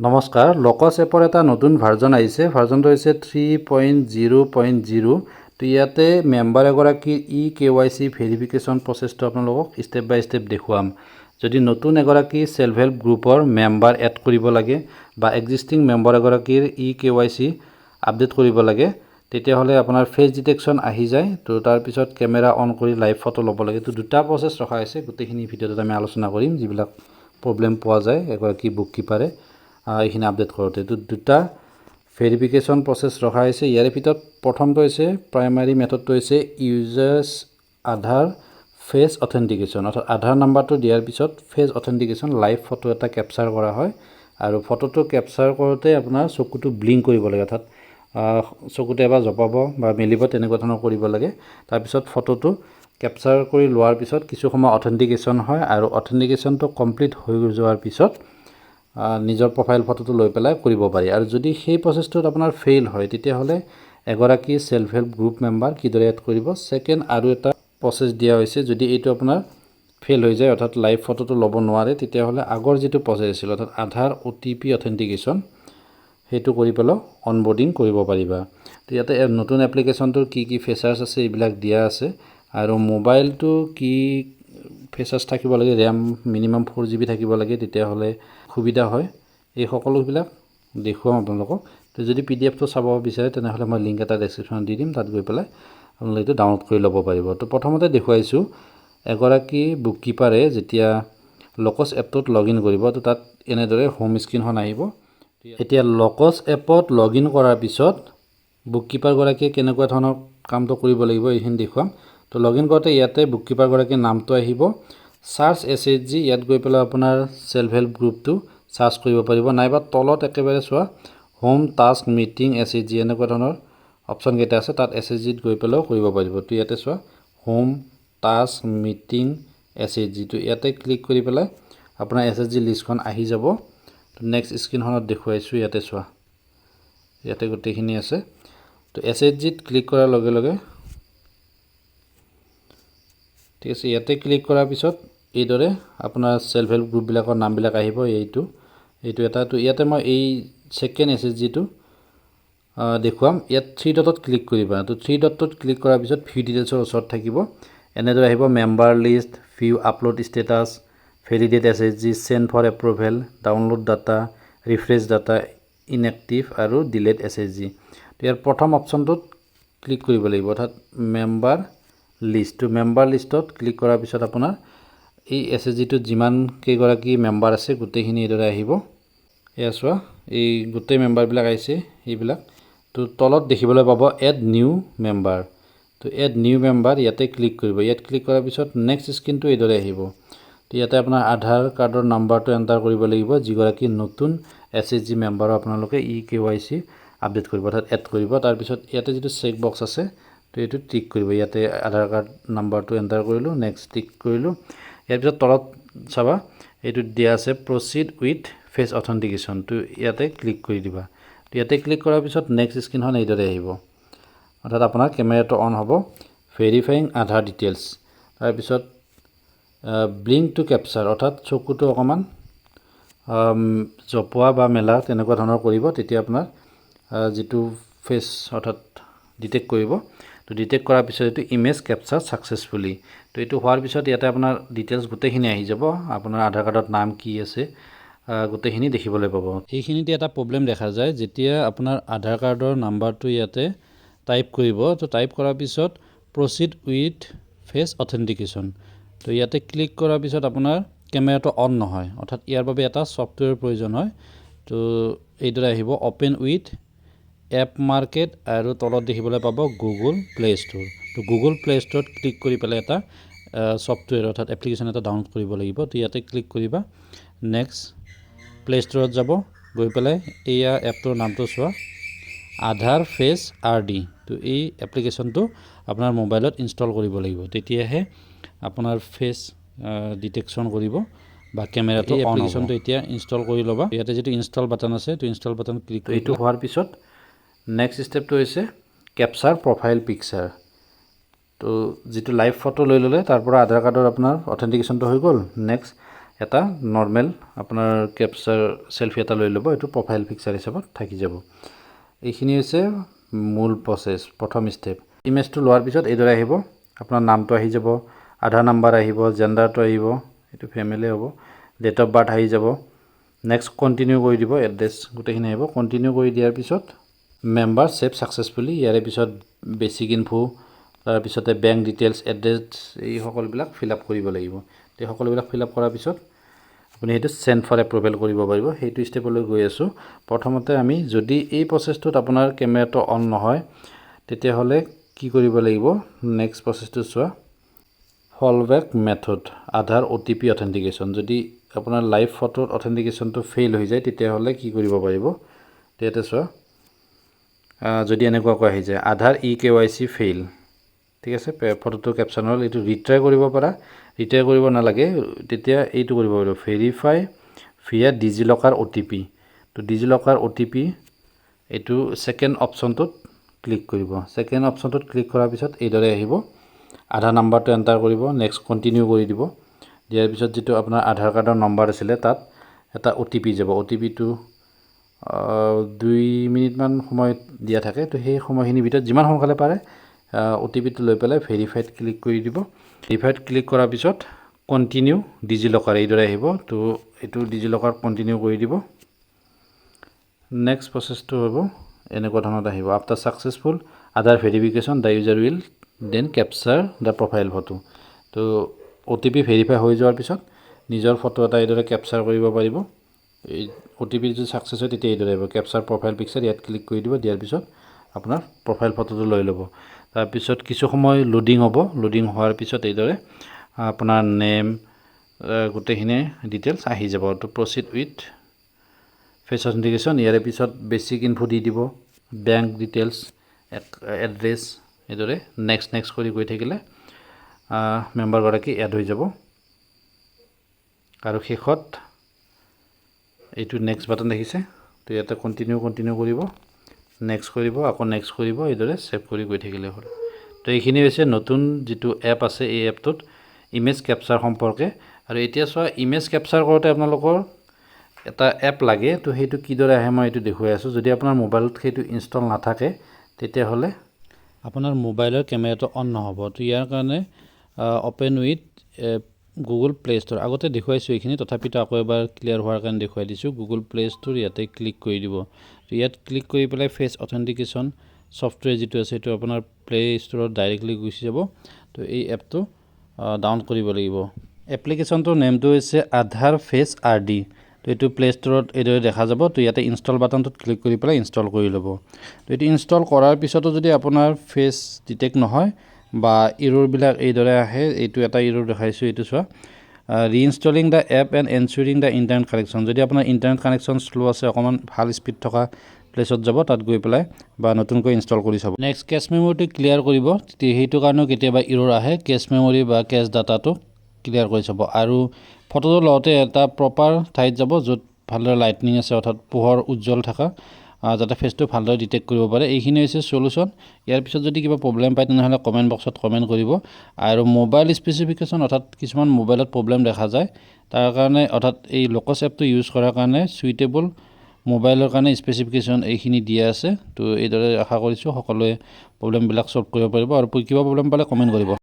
নমস্কাৰ লোকস এপৰ এটা নতুন ভাৰ্জন আহিছে ভাৰ্জনটো হৈছে 3.0.0 তো ইয়াতে মেম্বাৰ এগৰাকীৰ eKYC ভেৰিফিকেশ্যন প্ৰচেছটো আপোনালোকক ষ্টেপ বাই ষ্টেপ দেখুৱাম যদি নতুন এগৰাকী সেলফ হেল্প গ্ৰুপৰ মেম্বাৰ এড কৰিব লাগে বা এক্সিষ্টিং মেম্বাৰ এগৰাকীৰ eKYC আপডেট কৰিব লাগে তেতিয়া হলে আপোনাৰ ফেস ডিটেকশন আহি যায় তো তাৰ পিছত ক্যামেৰা অন কৰি লাইভ ফটো ল'ব লাগে তো দুটা প্ৰচেছ ৰখা আছে গোটেইখিনি ভিডিঅ'ত আমি আলোচনা কৰিম যিবিলাক প্ৰবলেম পোৱা যায় এগৰাকী বুককিপাৰে এইখিনি আপডেট কৰোঁতে তো দুটা ভেৰিফিকেশ্যন প্ৰচেছ ৰখা হৈছে ইয়াৰ ভিতৰত প্ৰথমটো হৈছে প্ৰাইমাৰী মেথডটো হৈছে ইউজাৰ্ছ আধাৰ ফেস অথেন্টিকেশ্যন অৰ্থাৎ আধাৰ নাম্বাৰটো দিয়াৰ পিছত ফেস অথেন্টিকেশ্যন লাইভ ফটো এটা ক্যাপচাৰ কৰা হয় আৰু ফটোটো ক্যাপচাৰ কৰোঁতে আপোনাৰ চকুটো ব্লিংক কৰিব লাগে অৰ্থাৎ চকুটো এবাৰ জপাব বা মেলিব তেনেকুৱা ধৰণৰ কৰিব লাগে তাৰ পিছত ফটোটো ক্যাপচাৰ কৰি লোৱাৰ পিছত কিছু সময় অথেন্টিকেশ্যন হয় আৰু অথেন্টিকেশ্যনটো কমপ্লিট হৈ যোৱাৰ পিছত নিজৰ প্ৰফাইল ফটোটো লৈ পেলাই কৰিব পাৰি আৰু যদি সেই প্ৰচেছটোত আপোনাৰ ফেইল হয় তেতিয়া হলে এগৰাকী সেলফ হেল্প গ্ৰুপ মেম্বাৰ কিদৰে এড কৰিব সেকেন্ড আৰু এটা প্ৰচেছ দিয়া হৈছে যদি এইটো আপোনাৰ ফেইল হৈ যায় অৰ্থাৎ লাইভ ফটোটো ল'ব নোৱাৰে তেতিয়া হলে আগৰ যেটো প্ৰচেছ আছিল অৰ্থাৎ আধাৰ OTP অথেন্টিকেশ্যন হেতু কৰি পেলাই অনবোৰ্ডিং কৰিব পাৰিবা তো ইয়াতে নতুন এপ্লিকেশনটোৰ কি ফিচাৰ্স আছে এইবিলাক দিয়া আছে আৰু মোবাইলটো কি ফিচাৰ্স থাকিব লাগে RAM মিনিমাম 4GB থাকিব লাগে তেতিয়া হলে সুবিধা হয় এই সকলোবিলাক দেখুৱাম আপোনালোকক তো যদি PDF টো চাব বিচাৰে তেনেহলে মই লিংক এটা ডেসক্ৰিপচনত দি দিম তাত গৈ পেলাই আপোনালোকে এটা ডাউনলোড কৰি ল'ব পাৰিব তো প্ৰথমতে দেখুৱাইছো এগৰাকী বুককিপাৰে যেতিয়া লোকস এপটোত লগইন কৰিব তো তাত এনেদৰে হোম স্ক্ৰিনখন আহিব এতিয়া লোকস এপত লগইন কৰাৰ পিছত বুককিপাৰ গৰাকীয়ে কেনেকুৱা ধৰণৰ কামটো কৰিব লাগিব এইখিনি দেখুৱাম তো লগইন কৰোঁতে ইয়াতে বুককিপাৰ গৰাকীৰ নামটো আহিব সাৰ্চ SHG ইয়াত গৈ পেলাই আপোনাৰ সেলফ হেল্প গ্ৰুপটো সাৰ্চ কৰিব পাৰিব নাইবা তলত একেবাৰে চোৱা হোম টাস্ক মিটিং SHG এনেকুৱা ধৰণৰ অপচন কেইটা আছে তাত SHG ত গৈ পেলাই কৰিব পাৰিব তো ইয়াতে চোৱা হোম টাস্ক মিটিং SHG তো ইয়াতে ক্লিক কৰি পেলাই আপোনাৰ SHG লিষ্টখন আহি যাব তো নেক্সট স্ক্ৰিনখনত দেখুৱাইছো ইয়াতে চোৱা ইয়াতে গোটেইখিনি আছে তো SHG ত ক্লিক কৰাৰ লগে লগে ঠিক আছে ইয়াতে ক্লিক কৰাৰ পিছত এইদৰে আপোনাৰ সেলফ হেল্প গ্ৰুপ বিলাকৰ নাম বিলাক আহিব এইটো এটা তো ইয়াতে মই এই সেকেন্ড SHG টো দেখুৱাম ইয়াত 3 ডটত ক্লিক কৰিবা তো 3 ডটত ক্লিক কৰাৰ পিছত ভিউ ডিটেইলছৰ ওচৰত থাকিব এনেদৰে আহিব member list view upload status validate SHG send for approval download data refresh data inactive আৰু ডিলিট SHG তো ইয়াৰ প্ৰথম অপচনটোত ক্লিক কৰিব লাগিব অৰ্থাৎ মেম্বাৰ লিষ্ট তো মেম্বাৰ লিষ্টত ক্লিক কৰাৰ পিছত আপোনাৰ এই SHG টো যিমান কেইগৰাকী মেম্বাৰ আছে গোটেইখিনি এদৰে আহিব এয়া চোৱা এই গোটেই মেম্বাৰ বিলাক আহিছে এইবিলাক তো তলত দেখিবলৈ পাব এড নিউ মেম্বাৰ তো এড নিউ মেম্বাৰ ইয়াতে ক্লিক কৰিব ইয়াত ক্লিক কৰাৰ পিছত নেক্সট স্ক্ৰিনটো এদৰে আহিব তো ইয়াতে আপোনাৰ আধাৰ কাৰ্ডৰ নাম্বাৰটো এন্টাৰ কৰিব লাগিব যিগৰাকী নতুন SHG মেম্বাৰ আপোনালোকে eKYC আপডেট কৰিব অৰ্থাৎ এড কৰিব তাৰ পিছত ইয়াতে যেটো চেক বক্স আছে তো এটো টিক কৰিব ইয়াতে আধাৰ কাৰ্ড নাম্বাৰটো এন্টাৰ কৰিলো নেক্সট টিক কৰিলো ইয়াৰ পিছত তলত চাবা এটো দিয়া আছে প্ৰসিড উইথ ফেস অথেন্টিকেশ্যন তো ইয়াতে ক্লিক কৰি দিবা তো ইয়াতে ক্লিক কৰাৰ পিছত নেক্সট স্ক্ৰিনখন এইদৰে আহিব অৰ্থাৎ আপোনাৰ ক্যামেৰাটো অন হ'ব ভেৰিফাইং আধাৰ ডিটেইলছ তাৰ পিছত ব্লিংক টু ক্যাপচাৰ অৰ্থাৎ চকুটো অকমান জপোৱা বা মেলা তেনেকুৱা ধৰণৰ কৰিব তেতিয়া আপোনাৰ যেটো ফেস অৰ্থাৎ ডিটেক্ট কৰিব তো ডিটেক্ট কৰাৰ পিছত এটো ইমেজ ক্যাপচাৰ সাকসেসফুলি তো এটো হোৱাৰ পিছত ইয়াতে আপোনাৰ ডিটেইলছ গোটেইখিনি আহি যাব আপোনাৰ আধাৰ কাৰ্ডত নাম কি আছে গোটেইখিনি দেখিবলৈ পাব এইখিনিতে এটা প্ৰবলেম দেখা যায় যেতিয়া আপোনাৰ আধাৰ কাৰ্ডৰ নাম্বাৰটো ইয়াতে টাইপ কৰিব তো টাইপ কৰাৰ পিছত প্ৰসিড উইথ ফেস অথেন্টিকেশ্যন তো ইয়াতে ক্লিক কৰাৰ পিছত আপোনাৰ ক্যামেৰাটো অন নহয় অৰ্থাৎ ইয়াৰ বাবে এটা সফটওয়্যাৰ প্ৰয়োজন হয় তো এইদৰে আহিব ওপেন উইথ এপ মাৰ্কেট আৰু তলত দেখিবলৈ পাব গুগল প্লে ষ্ট'ৰ তো গুগল প্লে ষ্ট'ৰত ক্লিক কৰি পেলাই এটা সফটওয়্যাৰ অৰ্থাৎ এপ্লিকেশন এটা ডাউনলোড কৰিব লাগিব তো ইয়াতে ক্লিক কৰিবা নেক্সট প্লে ষ্ট'ৰত যাব গৈ পেলাই এয়া এপটোৰ নামটো চোৱা আধাৰ ফেস RD তো এই এপ্লিকেশনটো আপোনাৰ মোবাইলত ইনষ্টল কৰিব লাগিব তেতিয়াহে আপোনাৰ ফেস ডিটেকচন কৰিব বা ক্যামেৰাটো অন এপ্লিকেশনটো এতিয়া ইনষ্টল কৰি লবা ইয়াতে যেটো ইনষ্টল বাটন আছে তো ইনষ্টল বাটন ক্লিক কৰি এইটো হোৱাৰ পিছত নেক্সট স্টেপটো হৈছে ক্যাপচাৰ প্ৰফাইল পিকচাৰ তো যেটো লাইভ ফটো লৈ ললে তাৰ পৰা আধাৰ কাৰ্ডৰ আপোনাৰ অথেন্টিকেশ্যনটো হৈ গল নেক্সট এটা নৰ্মেল আপোনাৰ কেপচাৰ সেলফি এটা লৈ ল'ব এটো প্ৰফাইল পিকচাৰ হিচাপত থাকি যাব এইখিনি হৈছে মূল প্ৰসেস প্ৰথম স্টেপ ইমেজটো লোৱাৰ পিছত এইদৰে আহিব আপোনাৰ নামটো আহি যাব আধাৰ নাম্বাৰ আহিব জেন্ডাৰটো আহিব এটো ফ্যামিলি হ'ব ডেট অফ বাৰ্থ আহি যাব নেক্সট কন্টিনিউ কৰি দিব এড্ৰেছ গুটেখিনি আহিব কন্টিনিউ কৰি দিয়াৰ পিছত মেম্বাৰ সেভ সাকসেসফুলি ইয়াৰে পিছত বেসিক ইনফো তাৰ পিছতে বেংক ডিটেইলছ এড্ৰেছ এই সকলবিলাক ফিল আপ কৰিব লাগিব তে সকলবিলাক ফিল আপ কৰাৰ পিছত আপুনি হেতু সেন্ড ফৰ এপ্ৰুভেল কৰিব পাৰিব হেতু স্টেপলৈ গৈ আছো প্ৰথমতে আমি যদি এই প্ৰসেসটোত আপোনাৰ ক্যামেৰাটো অন নহয় তেতিয়া হলে কি কৰিব লাগিব নেক্সট প্ৰসেসটো চোৱা ফলবেক মেথড আধাৰ OTP অথেন্টিকেশন যদি আপোনাৰ লাইভ ফটোৰ অথেন্টিকেশনটো ফেইল হৈ যায় তেতিয়া হলে কি কৰিব পাৰিব তেতে চোৱা যদি এনেকুৱা কৈ আহি যায় আধাৰ eKYC ফেইল ঠিক আছে ফটোটো ক্যাপশন হল এটো ৰিট্ৰাই কৰিব পাৰা ৰিট্ৰাই কৰিব নালাগে তেতিয়া এইটো কৰিব পাৰিব ভেৰিফাই ভিয়া ডিজিলকাৰ OTP তো ডিজিলকাৰ OTP এটো সেকেন্ড অপশনটোত ক্লিক কৰিব সেকেন্ড অপশনটোত ক্লিক কৰাৰ পিছত এইদৰে আহিব আধাৰ নাম্বাৰটো এন্টাৰ কৰিব নেক্সট কন্টিনিউ কৰি দিব দিয়াৰ পিছত যেটো আপোনাৰ আধাৰ কাৰ্ডৰ নম্বৰ আছিল তাত এটা OTP যাব OTP টো 2 মিনিট মান সময় দিয়া থাকে তো সেই সময়খিনি ভিতৰত যিমান সোনকালে পাৰে OTP টো লৈ পেলাই ভেৰিফাইড ক্লিক কৰি দিব ভেৰিফাইড ক্লিক কৰাৰ পিছত কন্টিনিউ ডিজিলকাৰ এইদৰে আহিব তো এটো ডিজিলকাৰ কন্টিনিউ কৰি দিব নেক্সট প্ৰসেসটো হ'ব এনেকুৱা ধৰণত আহিব after successful Aadhaar verification the user will then capture the profile photo তো OTP ভেৰিফাই হৈ যোৱাৰ পিছত নিজৰ ফটো এটা এইদৰে ক্যাপচাৰ কৰিব পাৰিব এই OTP যদি সাকসেস হয় তেতিয়া এইদৰে আহিব ক্যাপচাৰ প্ৰফাইল পিকচাৰ ইয়াত ক্লিক কৰি দিব দিয়াৰ পিছত আপোনাৰ প্ৰফাইল ফটোটো লৈ ল'ব তাৰ পিছত কিছু সময় লোডিং হ'ব লোডিং হোৱাৰ পিছত এইদৰে আপোনাৰ নেম গুটেখিনি ডিটেইলছ আহি যাব তো প্ৰসিড উইথ ফেস অথেন্টিকেশন ইয়াৰে পিছত বেসিক ইনফো দি দিব বেংক ডিটেইলছ এড্ৰেছ এইদৰে নেক্সট কৰি গৈ থাকিলে মেম্বাৰ গৰাকী এড হৈ যাব আৰু শেষত এইটো নেক্সট বাটন দেখিছে তো ইয়াতে কন্টিনিউ কৰিব নেক্সট কৰিব আকৌ নেক্সট কৰিব এইদৰে সেভ কৰি গৈ থাকিলে হ'ল তো এইখিনি হৈছে নতুন যেটো এপ আছে এই এপটোত ইমেজ ক্যাপচাৰ সম্পৰ্কে আৰু এতিয়া চোৱা ইমেজ ক্যাপচাৰ কৰোতে আপোনালোকৰ এটা এপ লাগে তো হেতু কিদৰে আহে মই এটো দেখুৱাই আছো যদি আপোনাৰ মোবাইলত হেতু ইনষ্টল নাথাকে তেতিয়া হলে আপোনাৰ মোবাইলৰ ক্যামেৰাটো অন নহব তো ইয়াৰ কাৰণে open with Google play store আগতে দেখুৱাইছো এইখিনি তথাপিতো আকৌ এবাৰ ক্লিয়াৰ হোৱাৰ কাৰণে দেখুৱাই দিছো গুগল প্লে ষ্টৰ ইয়াতে ক্লিক কৰি দিব তো ইয়াত ক্লিক কৰি পেলাই ফেস অথেন্টিকেশন সফটওয়্যাৰ যেটো আছে এটো আপোনাৰ প্লে ষ্টৰত ডাইৰেক্টলি গুচি যাব তো এই এপটো ডাউনলোড কৰিব লাগিব এপ্লিকেশনটোৰ নেমটো হৈছে আধাৰ ফেস RD তো এটো প্লে ষ্টৰত এইদৰে দেখা যাব তো ইয়াতে ইনষ্টল বাটনটোত ক্লিক কৰি পেলাই ইনষ্টল কৰি ল'ব তো এটো ইনষ্টল কৰাৰ পিছতো যদি আপোনাৰ ফেস ডিটেক্ট নহয় বা এৰৰ বিলাক এইদৰে আহে এইটো এটা এৰৰ দেখাইছো এইটো চোৱা reinstalling the app and ensuring the internet connection যদি আপোনাৰ ইন্টাৰনেট কানেকশন স্লো আছে অকমান ভাল স্পিড থকা প্লেছত যাব তাত গৈ পেলাই বা নতুনকৈ ইনষ্টল কৰি চাব নেক্সট কেশ মেমৰিটো ক্লিয়াৰ কৰিব হেতু কাৰণে কেতিয়াবা এৰৰ আহে কেশ মেমৰি বা কেশ ডাটাটো ক্লিয়াৰ কৰি চাব আৰু ফটোটো লওঁতে এটা প্ৰপাৰ ঠাইত যাব যত ভালদৰে লাইটনিং আছে অৰ্থাৎ পোহৰ উজ্জ্বল থকা যাতে ফেসটো ভালদৰে ডিটেক্ট কৰিব পাৰে এইখিনি হৈছে সলিউশন ইয়াৰ পিছত যদি কিবা প্ৰবলেম পায় তেনেহলে কমেন্ট বক্সত কমেন্ট কৰিব আৰু মোবাইল স্পেসিফিকেশন অৰ্থাৎ কিছুমান মোবাইলত প্ৰবলেম দেখা যায় তাৰ কাৰণে অৰ্থাৎ এই লোকস এপটো ইউজ কৰাৰ কাৰণে সুইটেবল মোবাইলৰ কাৰণে স্পেসিফিকেশন এইখিনি দিয়া আছে তো এইদৰে আশা কৰিছো সকলোৱে প্ৰবলেম বিলাক সলভ কৰিব পাৰিব আৰু কিবা প্ৰবলেম পালে কমেন্ট কৰিব